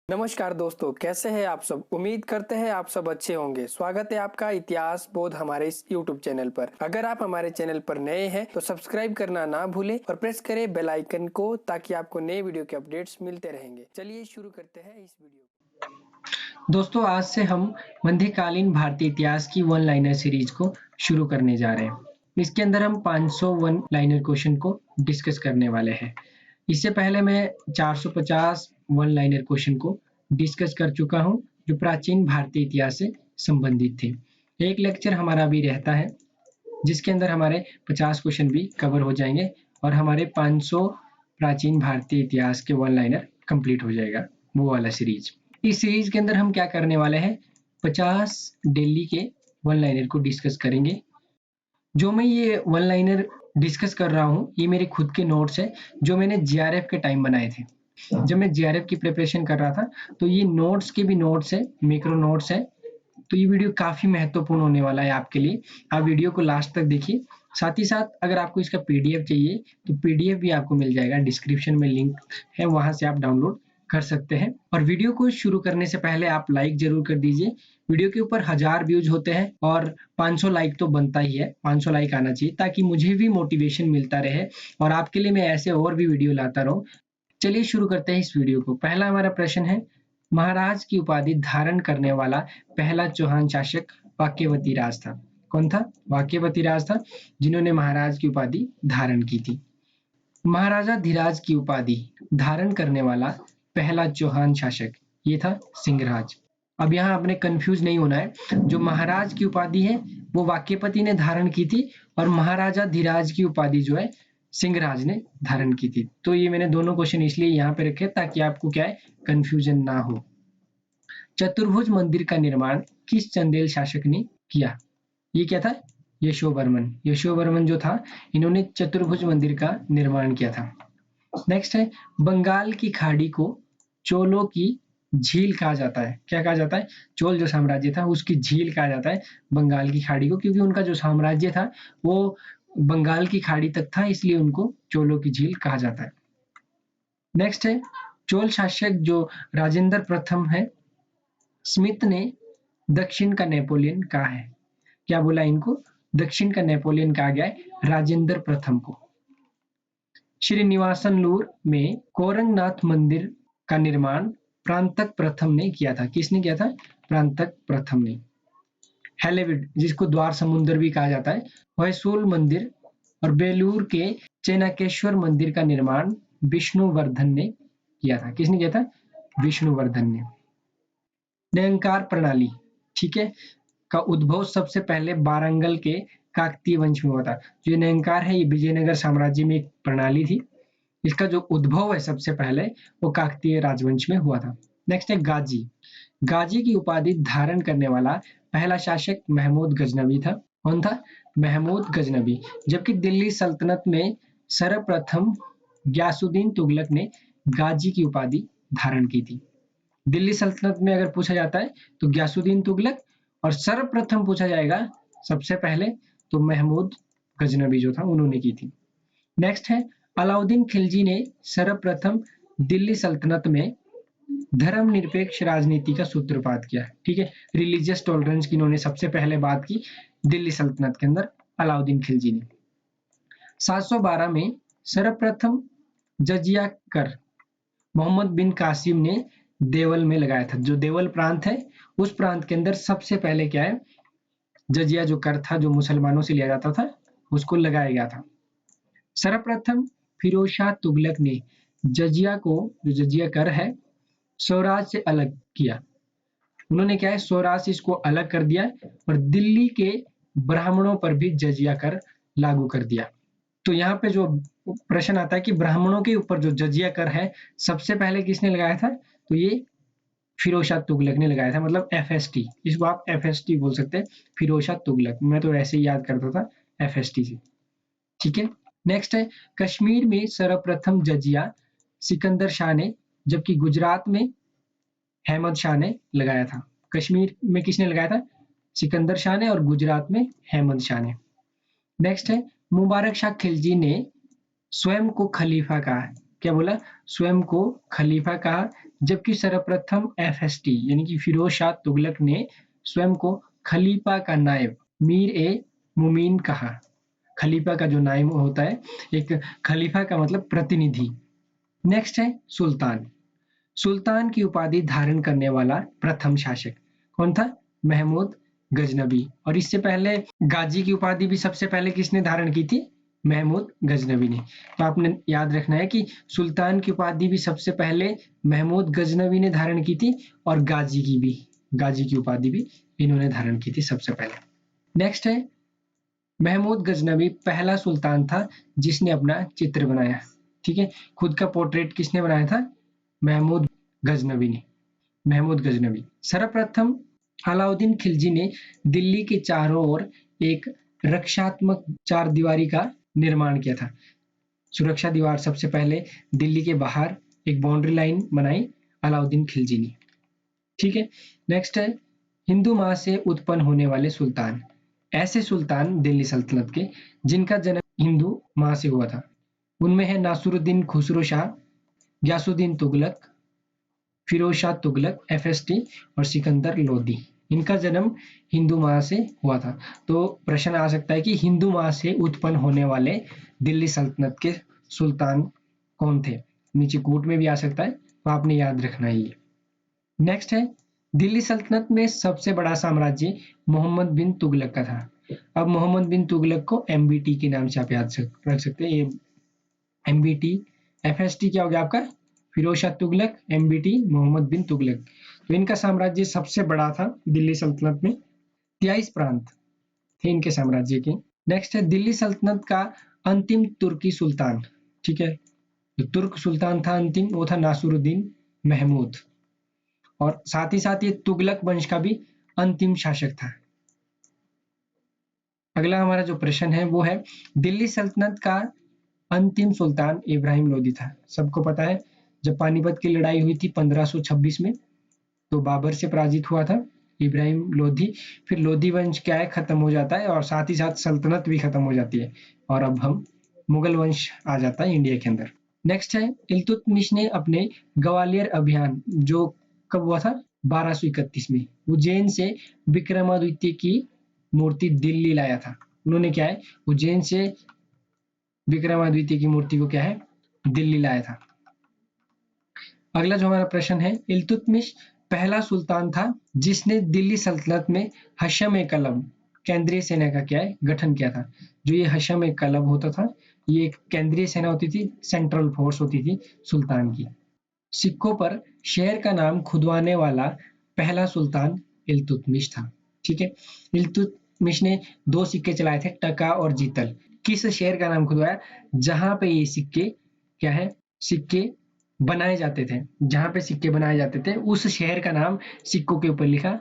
नमस्कार दोस्तों, कैसे हैं आप सब। उम्मीद करते हैं आप सब अच्छे होंगे। स्वागत है आपका इतिहास बोध हमारे इस YouTube चैनल पर। अगर आप हमारे चैनल पर नए हैं तो सब्सक्राइब करना ना भूलें और प्रेस करें बेल आइकन को, ताकि आपको नए वीडियो के अपडेट्स मिलते रहेंगे। चलिए शुरू करते हैं इस वीडियो। दोस्तों, आज से हम मध्यकालीन भारतीय इतिहास की वन लाइनर सीरीज को शुरू करने जा रहे हैं। इसके अंदर हम 500 वन लाइनर क्वेश्चन को डिस्कस करने वाले हैं। इससे पहले मैं 450 वन लाइनर क्वेश्चन को डिस्कस कर चुका हूं, जो प्राचीन भारतीय इतिहास से संबंधित थे। एक लेक्चर हमारा अभी रहता है, जिसके अंदर हमारे 50 क्वेश्चन भी कवर हो जाएंगे और हमारे 500 प्राचीन भारतीय इतिहास के वन लाइनर कंप्लीट हो जाएगा, वो वाला सीरीज। इस सीरीज के अंदर हम क्या करने वाले हैं, 50 दिल्ली के वन लाइनर को डिस्कस करेंगे। जो मैं ये वन लाइनर डिस्कस कर रहा हूँ, ये मेरे खुद के नोट्स है, जो मैंने जीआरएफ के टाइम बनाए थे। जब मैं जीआरएफ की प्रिपरेशन कर रहा था, तो ये नोट्स के भी नोट्स है, मैक्रो नोट्स है। तो ये वीडियो काफी महत्वपूर्ण होने वाला है आपके लिए। आप वीडियो को लास्ट तक देखिए। साथ ही साथ अगर आपको इसका पीडीएफ चाहिए तो पीडीएफ भी आपको मिल जाएगा, डिस्क्रिप्शन में लिंक है, वहां से आप डाउनलोड कर सकते हैं। और वीडियो को शुरू करने से पहले आप लाइक जरूर कर दीजिए। वीडियो के ऊपर 1000 व्यूज होते हैं और 500 लाइक तो बनता ही है। 500 लाइक आना चाहिए, ताकि मुझे भी मोटिवेशन मिलता रहे और आपके लिए मैं ऐसे और भी वीडियो लाता रहूं। चलिए शुरू करते हैं इस वीडियो को। पहला हमारा प्रश्न है, महाराज की उपाधि धारण करने वाला पहला चौहान शासक वाक्यवती राज था। कौन था? वाक्यवती राज था, जिन्होंने महाराज की उपाधि धारण की थी। महाराजा धीराज की उपाधि धारण करने वाला पहला चौहान शासक ये था सिंहराज। अब यहाँ आपने कंफ्यूज नहीं होना है। जो महाराज की उपाधि है वो वाक्यपति ने धारण की थी, और महाराजा धीराज की उपाधि जो है सिंहराज ने धारण की थी। तो ये मैंने दोनों क्वेश्चन इसलिए यहाँ पे रखे ताकि आपको क्या है, कंफ्यूजन ना हो। चतुर्भुज मंदिर का निर्माण किस चंदेल शासक ने किया? ये क्या था? यशोवर्मन। यशोवर्मन जो था, इन्होंने चतुर्भुज मंदिर का निर्माण किया था। नेक्स्ट है, बंगाल की खाड़ी को चोलों की झील कहा जाता है। क्या कहा जाता है? चोल जो साम्राज्य था उसकी झील कहा जाता है बंगाल की खाड़ी को, क्योंकि उनका जो साम्राज्य था वो बंगाल की खाड़ी तक था, इसलिए उनको चोलों की झील कहा जाता है। नेक्स्ट है, चोल शासक जो राजेंद्र प्रथम है, स्मिथ ने दक्षिण का नेपोलियन कहा है। क्या बोला इनको? दक्षिण का नेपोलियन कहा गया है राजेंद्र प्रथम को। श्रीनिवासनलूर में कोरंगनाथ मंदिर का निर्माण प्रांतक प्रथम ने किया था। किसने किया था? प्रांतक प्रथम ने। हेलेविड, जिसको द्वार समुद्र भी कहा जाता है, होयसोल मंदिर और बेलूर के चेनाकेश्वर मंदिर का निर्माण विष्णुवर्धन ने किया था। किसने किया था? विष्णुवर्धन ने। न्यंकार प्रणाली, ठीक है, का उद्भव सबसे पहले वारंगल के काकतीय वंश में हुआ था। जो न्यंकार है, ये विजयनगर साम्राज्य में एक प्रणाली थी। इसका जो उद्भव है सबसे पहले वो काकतीय राजवंश में हुआ था। नेक्स्ट है गाजी। गाजी की उपाधि धारण करने वाला पहला शासक महमूद गजनवी था। कौन था? महमूद गजनवी। जबकि दिल्ली सल्तनत में सर्वप्रथम गयासुद्दीन तुगलक ने गाजी की उपाधि धारण की थी। दिल्ली सल्तनत में अगर पूछा जाता है तो गयासुद्दीन तुगलक, और सर्वप्रथम पूछा जाएगा सबसे पहले तो महमूद गजनवी जो था उन्होंने की थी। नेक्स्ट है, अलाउद्दीन खिलजी ने सर्वप्रथम दिल्ली सल्तनत में धर्मनिरपेक्ष राजनीति का सूत्रपात किया। ठीक है, रिलीजियस टॉलरेंस की इन्होंने सबसे पहले बात की दिल्ली सल्तनत के अंदर, अलाउद्दीन खिलजी ने। 712 में सर्वप्रथम जजिया कर मोहम्मद बिन कासिम ने देवल में लगाया था। जो देवल प्रांत है, उस प्रांत के अंदर सबसे पहले क्या है, जजिया जो कर था, जो मुसलमानों से लिया जाता था, उसको लगाया गया था। सर्वप्रथम फिरोज शाह तुगलक ने जजिया को, जो जजिया कर है, स्वराज से अलग किया। उन्होंने क्या है, स्वराज से इसको अलग कर दिया और दिल्ली के ब्राह्मणों पर भी जजिया कर लागू कर दिया। तो यहाँ पे जो प्रश्न आता है कि ब्राह्मणों के ऊपर जो जजिया कर है सबसे पहले किसने लगाया था, तो ये फिरोज शाह तुगलक ने लगाया था। मतलब एफएसटी, इसको आप एफएसटी बोल सकते हैं, फिरोज शाह तुगलक। मैं तो ऐसे ही याद करता था एफएसटी से। ठीक है, नेक्स्ट है, कश्मीर में सर्वप्रथम जजिया सिकंदर शाह ने, जबकि गुजरात में अहमद शाह ने लगाया था। कश्मीर में किसने लगाया था? सिकंदर शाह ने, और गुजरात में अहमद शाह ने। नेक्स्ट है, मुबारक शाह खिलजी ने स्वयं को खलीफा कहा है। क्या बोला, स्वयं को खलीफा कहा, जबकि सर्वप्रथम FST यानी कि फिरोज शाह तुगलक ने स्वयं को खलीफा का नायब मीर ए मुमीन कहा। खलीफा का जो नायब होता है, एक खलीफा का मतलब प्रतिनिधि। नेक्स्ट है सुल्तान। सुल्तान की उपाधि धारण करने वाला प्रथम शासक कौन था? महमूद गजनबी। और इससे पहले गाजी की उपाधि भी सबसे पहले किसने धारण की थी? महमूद गजनबी ने। तो आपने याद रखना है कि सुल्तान की उपाधि भी सबसे पहले महमूद गजनबी ने धारण की थी और गाजी की उपाधि भी इन्होंने धारण की थी सबसे पहले। नेक्स्ट है महमूद गजनबी पहला सुल्तान था जिसने अपना चित्र बनाया। ठीक है, खुद का पोर्ट्रेट किसने बनाया था? महमूद गजनबी। सर्वप्रथम अलाउद्दीन खिलजी ने दिल्ली के चारों ओर एक रक्षात्मक चार दीवारी का निर्माण किया था। सुरक्षा दीवार सबसे पहले दिल्ली के बाहर एक बाउंड्री लाइन बनाई अलाउद्दीन खिलजी ने। ठीक है, नेक्स्ट है हिंदू माँ से उत्पन्न होने वाले सुल्तान। ऐसे सुल्तान दिल्ली सल्तनत के जिनका जन्म हिंदू माँ से हुआ था, उनमें है नासिरुद्दीन खुसरो शाह, गयासुद्दीन तुगलक, फिरोज शाह तुगलक FST और सिकंदर लोदी। इनका जन्म हिंदू माँ से हुआ था। तो प्रश्न आ सकता है कि हिंदू माँ से उत्पन्न होने वाले दिल्ली सल्तनत के सुल्तान कौन थे? नीचे कोट में भी आ सकता है, तो आपने याद रखना है ये। नेक्स्ट है दिल्ली सल्तनत में सबसे बड़ा साम्राज्य मोहम्मद बिन तुगलक का था। अब मोहम्मद बिन तुगलक को MBT के नाम से आप याद रख सकते हैं। ये MBT FST क्या हो गया आपका? फिरोज शाह तुगलक, MBT मोहम्मद बिन तुगलक। तो इनका साम्राज्य सबसे बड़ा था दिल्ली सल्तनत में। 23 प्रांत थे इनके साम्राज्य के। नेक्स्ट है दिल्ली सल्तनत का अंतिम तुर्की सुल्तान। ठीक है, जो तुर्क सुल्तान था अंतिम, वो था नासिरुद्दीन महमूद। और साथ ही साथ ये तुगलक वंश का भी अंतिम शासक था। अगला हमारा जो प्रश्न है वो है दिल्ली सल्तनत का अंतिम सुल्तान इब्राहिम लोदी था। सबको पता है जब पानीपत की लड़ाई हुई थी 1526 में, तो बाबर से पराजित हुआ था इब्राहिम लोदी। फिर लोदी वंश क्या है, खत्म हो जाता है और साथ ही साथ सल्तनत भी खत्म हो जाती है और अब हम मुगल वंश आ जाता है इंडिया के अंदर। नेक्स्ट है इल्तुतमिश ने अपने ग्वालियर अभियान जो कब हुआ था? 1231 में उज्जैन से विक्रमादित्य की मूर्ति दिल्ली लाया था। उन्होंने क्या है, उज्जैन से विक्रमादित्य की मूर्ति को क्या है, दिल्ली लाया था। अगला जो हमारा प्रश्न है इल्तुतमिश पहला सुल्तान था जिसने दिल्ली सल्तनत में हशम-ए-कलब केंद्रीय सेना का क्या है, गठन किया था। जो ये हशम-ए-कलब होता था, ये एक केंद्रीय सेना होती थी, सेंट्रल फोर्स होती थी सुल्तान की। सिक्कों पर शेर का नाम खुदवाने वाला पहला सुल्तान इल्तुतमिश था। ठीक है, इल्तुतमिश ने 2 सिक्के चलाए थे, टका और जीतल। किस शेर का नाम खुदवाया? जहां पे ये सिक्के क्या है, सिक्के बनाए जाते थे, जहां पे सिक्के बनाए जाते थे उस शहर का नाम सिक्कों के ऊपर लिखा।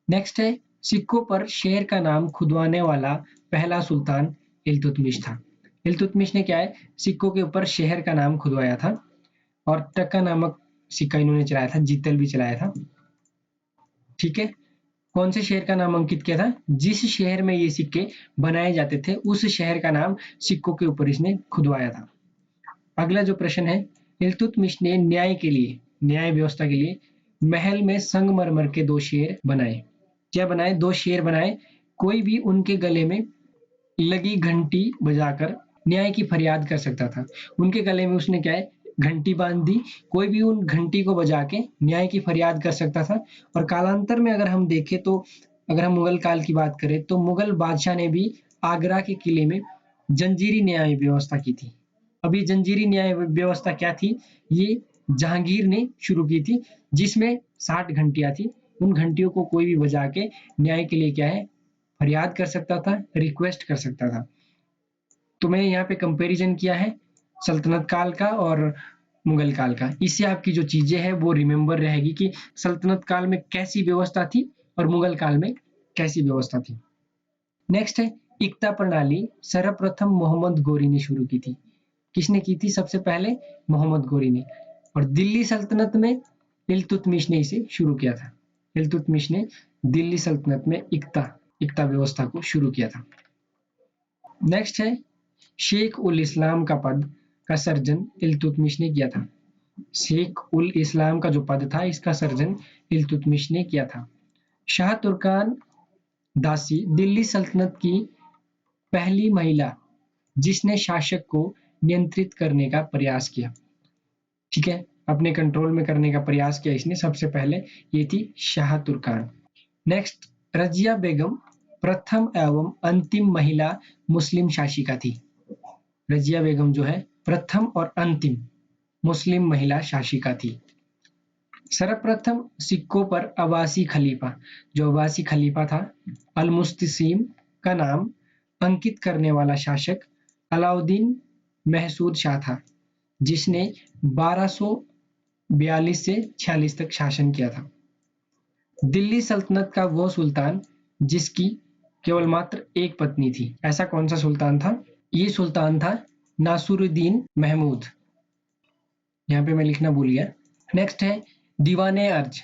नेक्स्ट है सिक्कों पर शेर का नाम खुदवाने वाला पहला सुल्तान इल्तुतमिश था। इल्तुतमिश ने क्या है, सिक्कों के ऊपर शहर का नाम खुदवाया था और टक्का नामक सिक्का इन्होंने चलाया था, जीतल भी चलाया था। ठीक है, कौन से शहर का नाम अंकित किया था? जिस शहर में ये सिक्के बनाए जाते थे उस शहर का नाम सिक्कों के ऊपर इसने खुदवाया था। अगला जो प्रश्न है इल्तुतमिश ने न्याय व्यवस्था के लिए महल में संगमरमर के 2 शेर बनाए। क्या बनाए? 2 शेर बनाए। कोई भी उनके गले में लगी घंटी बजाकर न्याय की फरियाद कर सकता था। उनके गले में उसने क्या है, घंटी बांध दी। कोई भी उन घंटी को बजा के न्याय की फरियाद कर सकता था। और कालांतर में अगर हम देखें तो अगर हम मुगल काल की बात करें तो मुगल बादशाह ने भी आगरा के किले में जंजीरी न्याय व्यवस्था की थी। अभी जंजीरी न्याय व्यवस्था क्या थी? ये जहांगीर ने शुरू की थी, जिसमें 60 घंटियां थी। उन घंटियों को कोई भी बजा के न्याय के लिए क्या है, फरियाद कर सकता था, रिक्वेस्ट कर सकता था। तो मैंने यहाँ पे कंपैरिजन किया है सल्तनत काल का और मुगल काल का। इससे आपकी जो चीजें हैं वो रिमेंबर रहेगी कि सल्तनत काल में कैसी व्यवस्था थी और मुगल काल में कैसी व्यवस्था थी। नेक्स्ट है इक्ता प्रणाली सर्वप्रथम मोहम्मद गोरी ने शुरू की थी। किसने की थी? सबसे पहले मोहम्मद गोरी ने। और दिल्ली सल्तनत में इल्तुतमिश ने इसे शुरू किया था। इल्तुतमिश ने दिल्ली सल्तनत में इक्ता व्यवस्था को शुरू किया था। नेक्स्ट है शेख उल इस्लाम का पद का सर्जन इल्तुतमिश ने किया था। शेख उल इस्लाम का जो पद था, इसका सर्जन इल्तुतमिश ने किया था। शाह तुर्कान दासी दिल्ली सल्तनत की पहली महिला जिसने शासक को नियंत्रित करने का प्रयास किया। ठीक है, अपने कंट्रोल में करने का प्रयास किया इसने सबसे पहले, ये थी शाह तुर्कान। नेक्स्ट, रजिया बेगम प्रथम एवं अंतिम महिला मुस्लिम शासिका थी। रजिया बेगम जो है प्रथम और अंतिम मुस्लिम महिला शासिका थी। सर्वप्रथम सिक्कों पर अब्बासी खलीफा, जो अब्बासी खलीफा था, अल-मुस्तसिम का नाम अंकित करने वाला शासक अलाउद्दीन महसूद शाह था, जिसने 1242 से 46 तक शासन किया था। दिल्ली सल्तनत का वो सुल्तान जिसकी केवल मात्र एक पत्नी थी, ऐसा कौन सा सुल्तान था? ये सुल्तान था नासुरुद्दीन महमूद। यहाँ पे मैं लिखना भूल गया। नेक्स्ट है दीवाने अर्ज।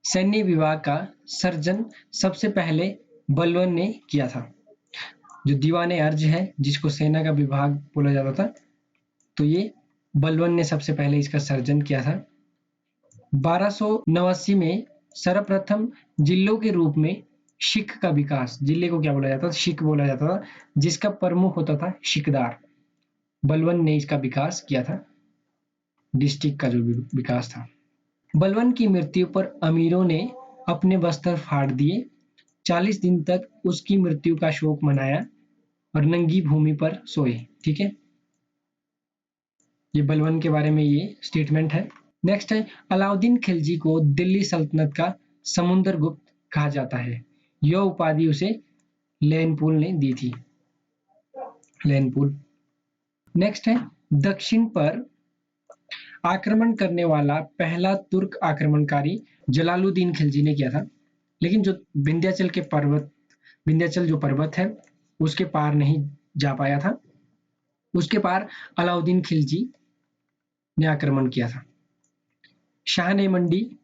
सैन्य विभाग का सर्जन सबसे पहले बलवन ने किया था। जो दीवाने अर्ज है, जिसको सेना का विभाग बोला जाता था, तो ये बलवन ने सबसे पहले इसका सर्जन किया था। 1289 में सर्वप्रथम जिलों के रूप में शिक का विकास, जिले को क्या बोला जाता था? शिक बोला जाता था, जिसका प्रमुख होता था शिकदार। बलवन ने इसका विकास किया था, डिस्ट्रिक्ट का जो विकास था। बलवन की मृत्यु पर अमीरों ने अपने वस्त्र फाड़ दिए, 40 दिन तक उसकी मृत्यु का शोक मनाया और नंगी भूमि पर सोए। ठीक है, ये बलवन के बारे में ये स्टेटमेंट है। नेक्स्ट है अलाउद्दीन खिलजी को दिल्ली सल्तनत का समुद्र गुप्त कहा जाता है। यह उपाधि उसे लैनपुल ने दी थी, लैनपुल। नेक्स्ट है दक्षिण पर आक्रमण करने वाला पहला तुर्क आक्रमणकारी जलालुद्दीन खिलजी ने किया था, लेकिन जो विंध्याचल जो पर्वत है उसके पार नहीं जा पाया था, उसके पार अलाउद्दीन खिलजी ने आक्रमण किया था। शाहने मंडी,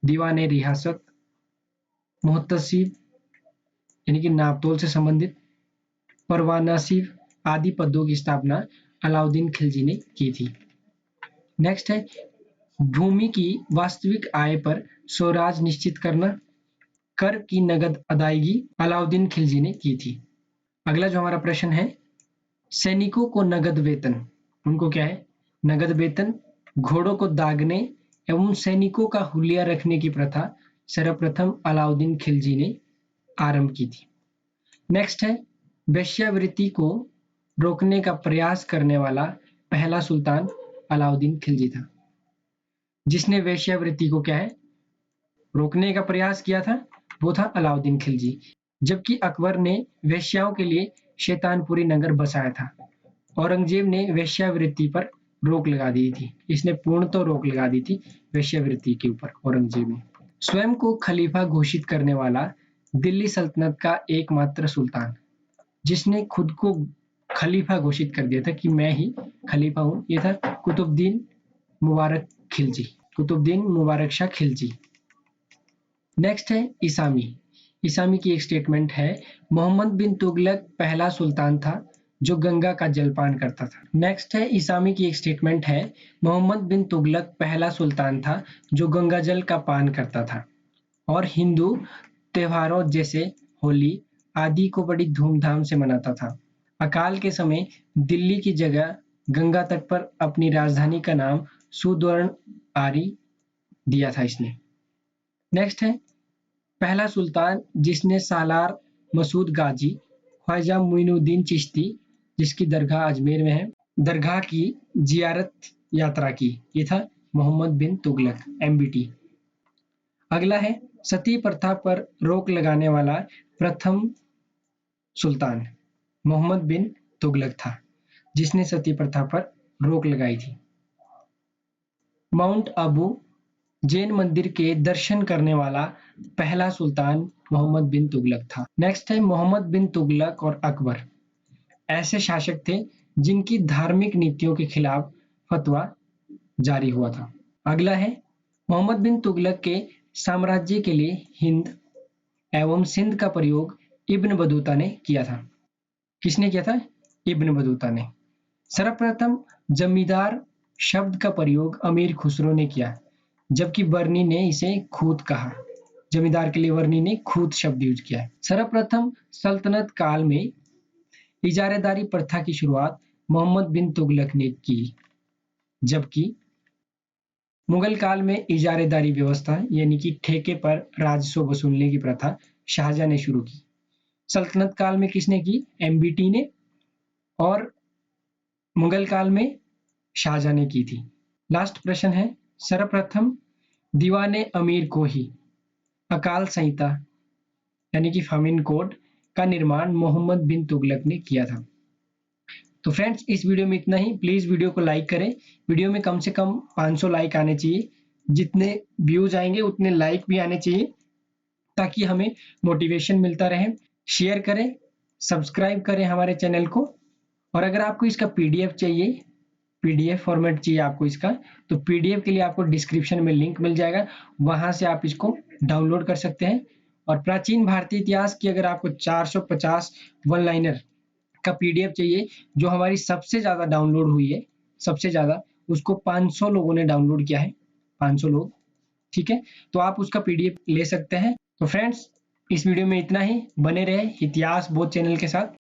दीवाने रियासत, मुहतसिब यानी कि नापतोल से संबंधित, परवानासिब आदि पदों की स्थापना अलाउद्दीन खिलजी ने की थी। नेक्स्ट है भूमि की वास्तविक आय पर स्वराज निश्चित करना, कर की नगद अदायगी अलाउद्दीन खिलजी ने की थी। अगला जो हमारा प्रश्न है, सैनिकों को नगद वेतन, उनको क्या है? नगद वेतन, घोड़ों को दागने एवं सैनिकों का हुलिया रखने की प्रथा सर्वप्रथम अलाउद्दीन खिलजी ने आरंभ की थी। नेक्स्ट है वेश्यावृत्ति को रोकने का प्रयास करने वाला पहला सुल्तान अलाउद्दीन खिलजी था। जिसने वेश्यावृत्ति को क्या है? रोकने का प्रयास किया था, वो था अलाउद्दीन खिलजी। जबकि अकबर ने वेश्याओं के लिए शैतानपुरी नगर बसाया था, औरंगजेब ने वेश्यावृत्ति पर रोक लगा दी थी। इसने पूर्णतः रोक लगा दी थी वेश्यावृत्ति के ऊपर औरंगजेब ने। स्वयं को खलीफा घोषित करने वाला दिल्ली सल्तनत का एकमात्र सुल्तान, जिसने खुद को खलीफा घोषित कर दिया था कि मैं ही खलीफा हूँ, ये था कुतुबुद्दीन मुबारक खिलजी, कुतुबुद्दीन मुबारक शाह खिलजी। नेक्स्ट है इसामी। इसामी की एक स्टेटमेंट है, मोहम्मद बिन तुगलक पहला सुल्तान था जो गंगा का जलपान करता था। नेक्स्ट है इसामी की एक स्टेटमेंट है, मोहम्मद बिन तुगलक पहला सुल्तान था जो गंगा जल का पान करता था और हिंदू त्योहारों जैसे होली आदि को बड़ी धूमधाम से मनाता था। अकाल के समय दिल्ली की जगह गंगा तट पर अपनी राजधानी का नाम सुदर्ण आरी दिया था इसने। नेक्स्ट है पहला सुल्तान जिसने सालार मसूद गाजी ख्वाजा मुइनुद्दीन चिश्ती, जिसकी दरगाह अजमेर में है, दरगाह की जियारत यात्रा की, ये था मोहम्मद बिन तुगलक, MBT। अगला है सती प्रथा पर रोक लगाने वाला प्रथम सुल्तान मोहम्मद बिन तुगलक था, जिसने सती प्रथा पर रोक लगाई थी। माउंट आबू जैन मंदिर के दर्शन करने वाला पहला सुल्तान मोहम्मद बिन तुगलक था। नेक्स्ट है मोहम्मद बिन तुगलक और अकबर ऐसे शासक थे जिनकी धार्मिक नीतियों के खिलाफ फतवा जारी हुआ था। अगला है मोहम्मद बिन तुगलक के साम्राज्य के लिए हिंद एवं सिंध का प्रयोग इब्न बतूता ने किया था। किसने किया था? इब्न बतूता ने। सर्वप्रथम जमींदार शब्द का प्रयोग अमीर खुसरो ने किया, जबकि बर्नी ने इसे खूत कहा। जमींदार के लिए बर्नी ने खूत शब्द यूज किया है। सर्वप्रथम सल्तनत काल में इजारेदारी प्रथा की शुरुआत मोहम्मद बिन तुगलक ने की, जबकि मुगल काल में इजारेदारी व्यवस्था यानी कि ठेके पर राजस्व वसूलने की प्रथा शाहजहां ने शुरू की। सल्तनत काल में किसने की? एमबीटी ने, और मुगल काल में शाहजहां ने की थी। लास्ट प्रश्न है, सर्वप्रथम दीवाने अमीर को ही अकाल संहिता यानी कि फामिन कोड का निर्माण मोहम्मद बिन तुगलक ने किया था। तो फ्रेंड्स, इस वीडियो में इतना ही। प्लीज वीडियो को लाइक करें। वीडियो में कम से कम 500 लाइक आने चाहिए। जितने व्यूज आएंगे उतने लाइक भी आने चाहिए, ताकि हमें मोटिवेशन मिलता रहे। शेयर करें, सब्सक्राइब करें हमारे चैनल को। और अगर आपको इसका पीडीएफ चाहिए, पीडीएफ फॉर्मेट चाहिए आपको इसका, तो पीडीएफ के लिए आपको डिस्क्रिप्शन में लिंक मिल जाएगा, वहां से आप इसको डाउनलोड कर सकते हैं। और प्राचीन भारतीय इतिहास की अगर आपको 450 वन लाइनर का पीडीएफ चाहिए, जो हमारी सबसे ज्यादा डाउनलोड हुई है, सबसे ज्यादा, उसको 500 लोगों ने डाउनलोड किया है, 500 लोग, ठीक है, तो आप उसका पीडीएफ ले सकते हैं। तो फ्रेंड्स, इस वीडियो में इतना ही। बने रहे इतिहास बोध चैनल के साथ।